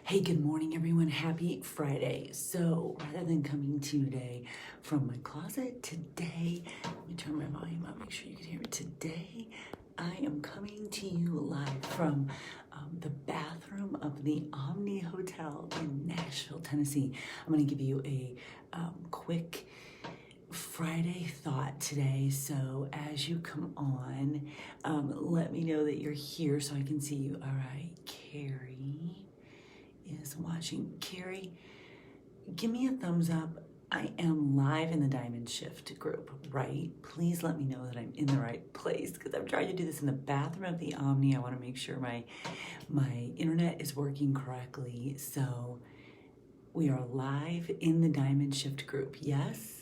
Hey, good morning, everyone. Happy Friday. So, rather than coming to you today from my closet, today, let me turn my volume up, make sure you can hear it. Today, I am coming to you live from the bathroom of the Omni Hotel in Nashville, Tennessee. I'm going to give you a quick Friday thought today. So as you come on, let me know that you're here so I can see you. All right, Carrie is watching. Carrie, give me a thumbs up. I am live in the Diamond Shift group, right? Please let me know that I'm in the right place because I'm trying to do this in the bathroom of the Omni. I want to make sure my internet is working correctly. So we are live in the Diamond Shift group. Yes?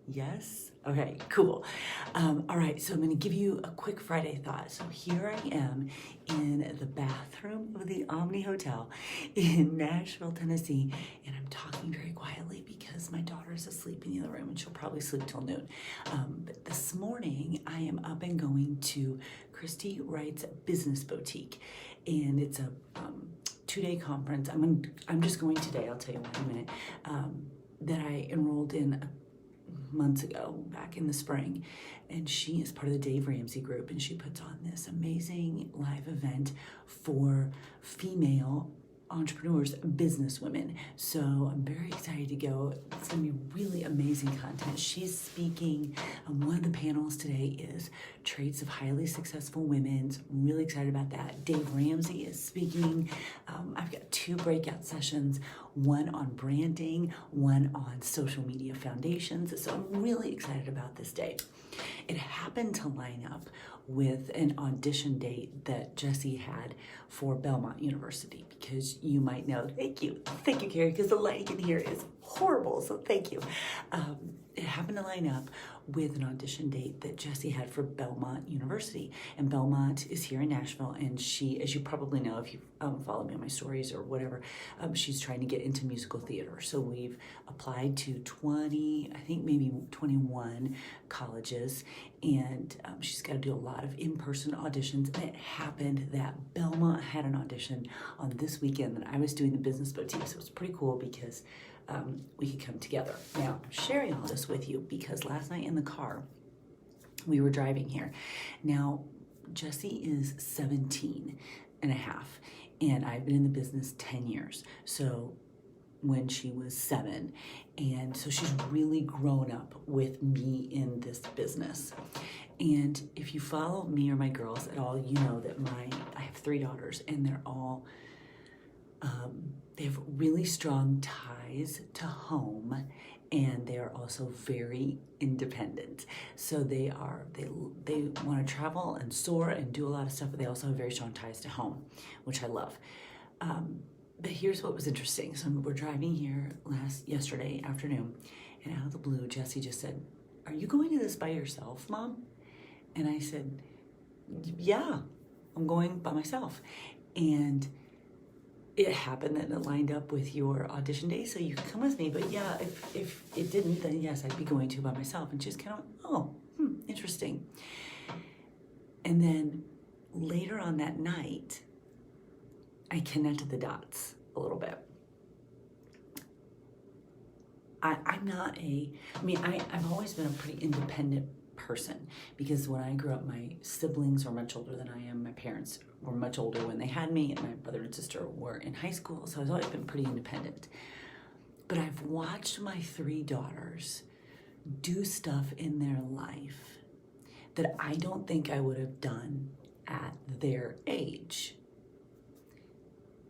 Yes? Okay, cool. All right, so I'm going to give you a quick Friday thought. So here I am in the bathroom of the Omni Hotel in Nashville, Tennessee, and I'm talking very quietly because my daughter's asleep in the other room and she'll probably sleep till noon. But this morning, I am up and going to Christy Wright's Business Boutique, and it's a 2-day conference. I'm just going today. I'll tell you in a minute. That I enrolled in months ago, back in the spring, and she is part of the Dave Ramsey group, and she puts on this amazing live event for female entrepreneurs, business women. So I'm very excited to go. It's gonna be really amazing content. She's speaking. One of the panels today is traits of highly successful women. So I'm really excited about that. Dave Ramsey is speaking. I've got 2 breakout sessions, one on branding, one on social media foundations. So I'm really excited about this day. It happened to line up with an audition date that Jesse had for Belmont University, because you might know, thank you, Carrie, because the lighting in here is horrible, so thank you. It happened to line up with an audition date that Jesse had for Belmont University, and Belmont is here in Nashville, and she, as you probably know if you follow me on my stories or whatever, she's trying to get into musical theater. So we've applied to 20, I think maybe 21 colleges, and she's got to do a lot of in-person auditions. And it happened that Belmont had an audition on this weekend that I was doing the Business Boutique, so it's pretty cool because we could come together. Now, I'm sharing all this with you because last night in the car, we were driving here. Now, Jessie is 17 and a half, and I've been in the business 10 years. So when she was 7, and so she's really grown up with me in this business. And if you follow me or my girls at all, you know that I have 3 daughters, and they're all they have really strong ties to home, and they are also very independent. So they want to travel and soar and do a lot of stuff, but they also have very strong ties to home, which I love. But here's what was interesting. So we're driving here yesterday afternoon, and out of the blue, Jessie just said, "Are you going to this by yourself, Mom?" And I said, "Yeah, I'm going by myself." And it happened that it lined up with your audition day, so you could come with me. But yeah, if it didn't, then yes, I'd be going to by myself. And she's kind of, interesting. And then later on that night, I connected the dots a little bit. I've always been a pretty independent person, because when I grew up, my siblings were much older than I am. My parents were much older when they had me, and my brother and sister were in high school, so I've always been pretty independent. But I've watched my 3 daughters do stuff in their life that I don't think I would have done at their age.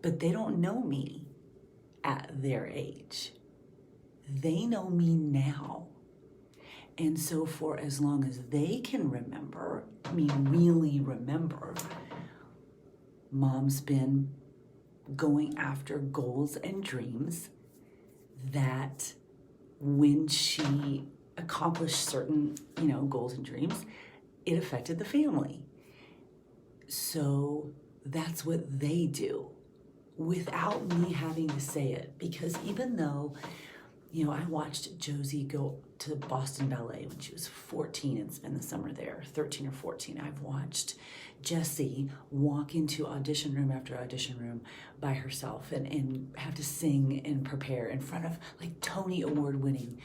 But they don't know me at their age. They know me now. And so for as long as they can remember, really remember, Mom's been going after goals and dreams that when she accomplished certain, goals and dreams, it affected the family. So that's what they do without me having to say it, because even though I watched Josie go to Boston Ballet when she was 14 and spend the summer there, 13 or 14. I've watched Jessie walk into audition room after audition room by herself and have to sing and prepare in front of like Tony Award winning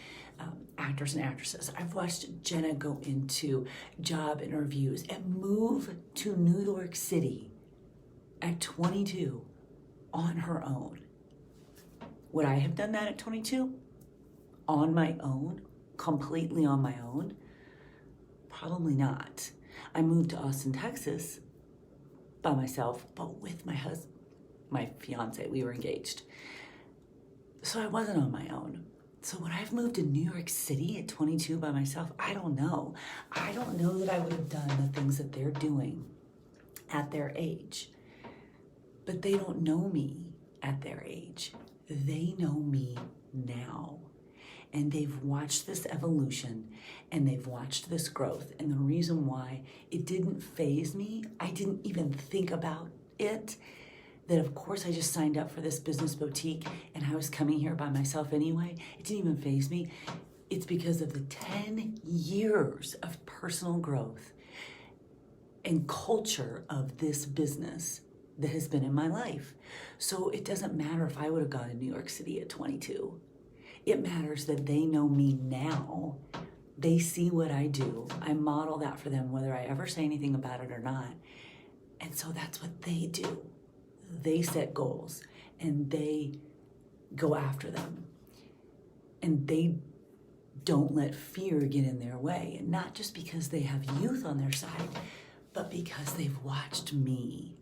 actors and actresses. I've watched Jenna go into job interviews and move to New York City at 22 on her own. Would I have done that at 22? On my own? Completely on my own? Probably not. I moved to Austin, Texas by myself, but with my husband, my fiance. We were engaged. So I wasn't on my own. So would I have moved to New York City at 22 by myself? I don't know. I don't know that I would have done the things that they're doing at their age. But they don't know me at their age. They know me now. And they've watched this evolution and they've watched this growth. And the reason why it didn't faze me, I didn't even think about it, that of course I just signed up for this business boutique and I was coming here by myself anyway. It didn't even faze me. It's because of the 10 years of personal growth and culture of this business that has been in my life. So it doesn't matter if I would have gone to New York City at 22. It matters that they know me now. They see what I do. I model that for them, whether I ever say anything about it or not. And so that's what they do. They set goals and they go after them. And they don't let fear get in their way. And not just because they have youth on their side, but because they've watched me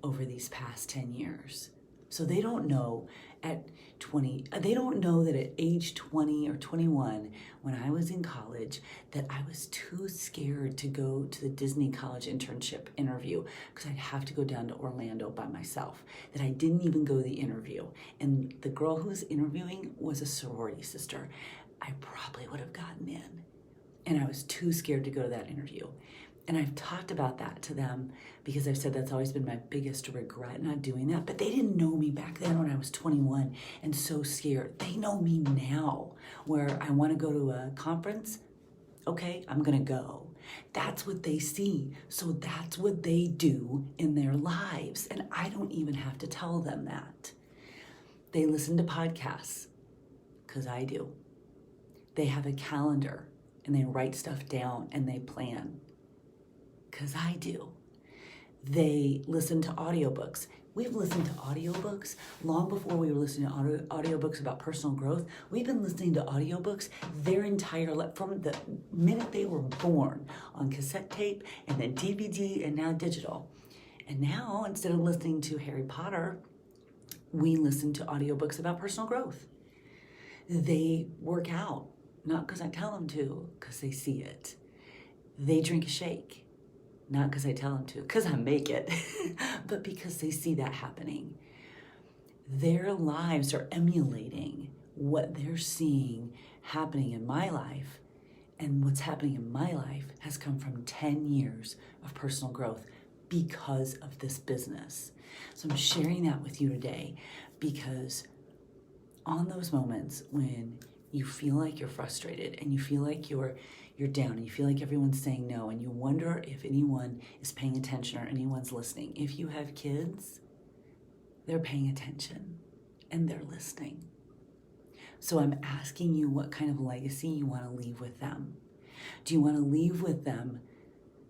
over these past 10 years. So they don't know at 20, they don't know that at age 20 or 21, when I was in college, that I was too scared to go to the Disney College internship interview because I'd have to go down to Orlando by myself, that I didn't even go to the interview. And the girl who was interviewing was a sorority sister. I probably would have gotten in. And I was too scared to go to that interview. And I've talked about that to them because I've said that's always been my biggest regret, not doing that. But they didn't know me back then when I was 21 and so scared. They know me now, where I want to go to a conference. Okay, I'm going to go. That's what they see. So that's what they do in their lives. And I don't even have to tell them that. They listen to podcasts because I do. They have a calendar and they write stuff down and they plan. Because I do. They listen to audiobooks. We've listened to audiobooks long before we were listening to audiobooks about personal growth. We've been listening to audiobooks their entire life, from the minute they were born, on cassette tape and then DVD and now digital. And now, instead of listening to Harry Potter, we listen to audiobooks about personal growth. They work out, not because I tell them to, because they see it. They drink a shake. Not because I tell them to, because I make it, but because they see that happening. Their lives are emulating what they're seeing happening in my life, and what's happening in my life has come from 10 years of personal growth because of this business. So I'm sharing that with you today because on those moments when you feel like you're frustrated and you feel like you're down and you feel like everyone's saying no and you wonder if anyone is paying attention or anyone's listening. If you have kids, they're paying attention and they're listening. So I'm asking you what kind of legacy you want to leave with them. Do you want to leave with them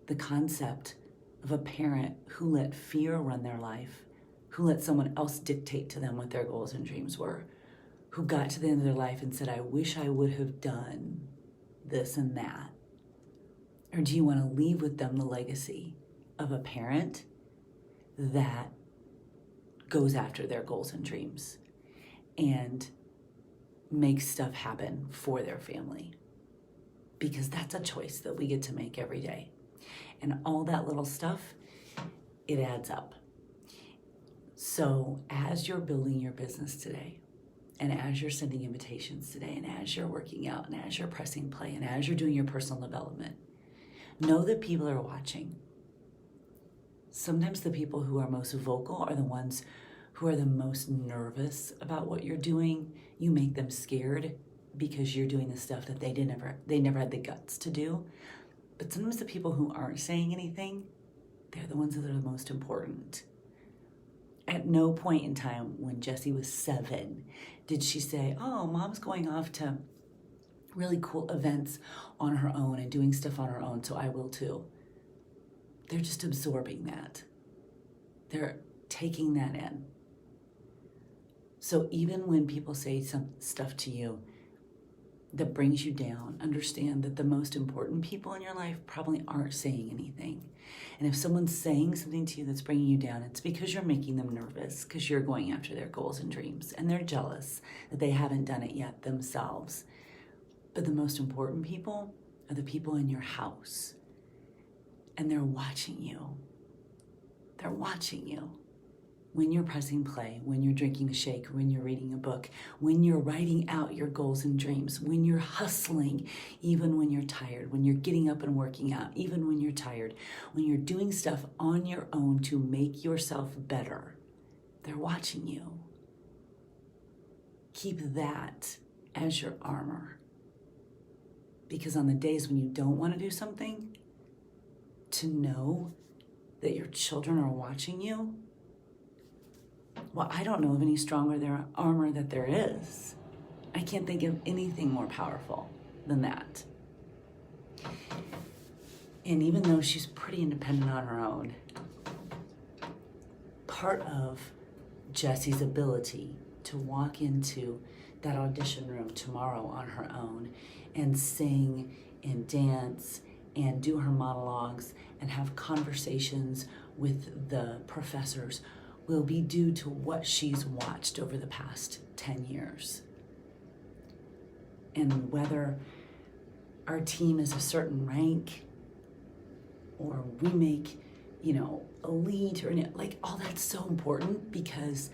the concept of a parent who let fear run their life, who let someone else dictate to them what their goals and dreams were, who got to the end of their life and said, I wish I would have done this and that? Or do you want to leave with them the legacy of a parent that goes after their goals and dreams and makes stuff happen for their family? Because that's a choice that we get to make every day. And all that little stuff, it adds up. So as you're building your business today, and as you're sending invitations today, and as you're working out, and as you're pressing play, and as you're doing your personal development, know that people are watching. Sometimes the people who are most vocal are the ones who are the most nervous about what you're doing. You make them scared, because you're doing the stuff that they never had the guts to do. But sometimes the people who aren't saying anything, they're the ones that are the most important. At no point in time when Jessie was 7 did she say, oh, mom's going off to really cool events on her own and doing stuff on her own, so I will too. They're just absorbing that. They're taking that in. So even when people say some stuff to you that brings you down, understand that the most important people in your life probably aren't saying anything. And if someone's saying something to you that's bringing you down, it's because you're making them nervous, because you're going after their goals and dreams, and they're jealous that they haven't done it yet themselves. But the most important people are the people in your house, and they're watching you. They're watching you. When you're pressing play, when you're drinking a shake, when you're reading a book, when you're writing out your goals and dreams, when you're hustling, even when you're tired, when you're getting up and working out, even when you're tired, when you're doing stuff on your own to make yourself better, they're watching you. Keep that as your armor. Because on the days when you don't want to do something, to know that your children are watching you, well, I don't know of any stronger armor that there is. I can't think of anything more powerful than that. And even though she's pretty independent on her own, part of Jessie's ability to walk into that audition room tomorrow on her own and sing and dance and do her monologues and have conversations with the professors will be due to what she's watched over the past 10 years. And whether our team is a certain rank or we make, elite or like all that's so important because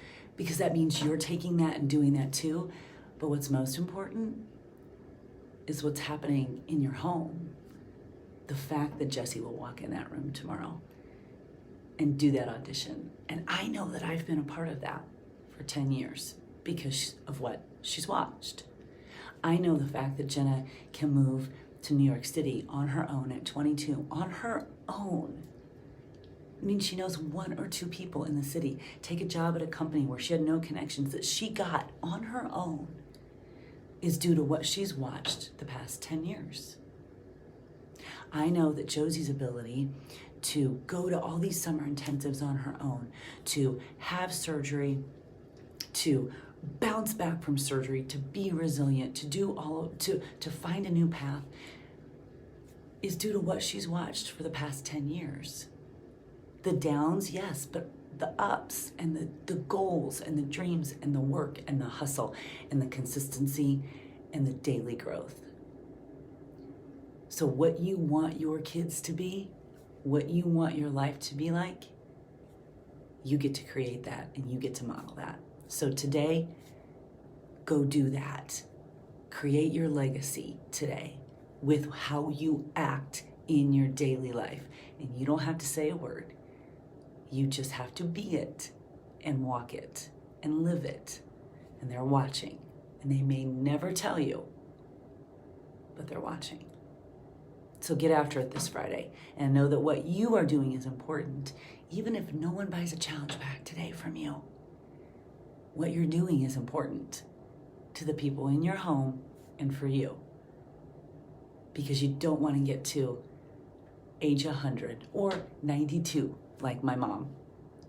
that means you're taking that and doing that too. But what's most important is what's happening in your home. The fact that Jessie will walk in that room tomorrow and do that audition. And I know that I've been a part of that for 10 years because of what she's watched. I know the fact that Jenna can move to New York City on her own at 22, on her own. I mean, she knows 1 or 2 people in the city, take a job at a company where she had no connections, that she got on her own is due to what she's watched the past 10 years. I know that Josie's ability to go to all these summer intensives on her own, to have surgery, to bounce back from surgery, to be resilient, to find a new path, is due to what she's watched for the past 10 years. The downs, yes, but the ups and the goals and the dreams and the work and the hustle and the consistency and the daily growth. So what you want your kids to be, what you want your life to be like, you get to create that and you get to model that. So today, go do that. Create your legacy today with how you act in your daily life. And you don't have to say a word. You just have to be it and walk it and live it. And they're watching. And they may never tell you, but they're watching. So get after it this Friday and know that what you are doing is important, even if no one buys a challenge bag today from you. What you're doing is important to the people in your home and for you, because you don't want to get to age 100 or 92 like my mom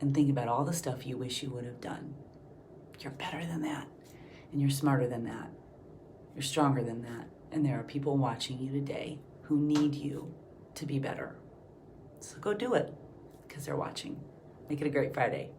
and think about all the stuff you wish you would have done. You're better than that, and you're smarter than that. You're stronger than that, and there are people watching you today who need you to be better. So go do it, because they're watching. Make it a great Friday.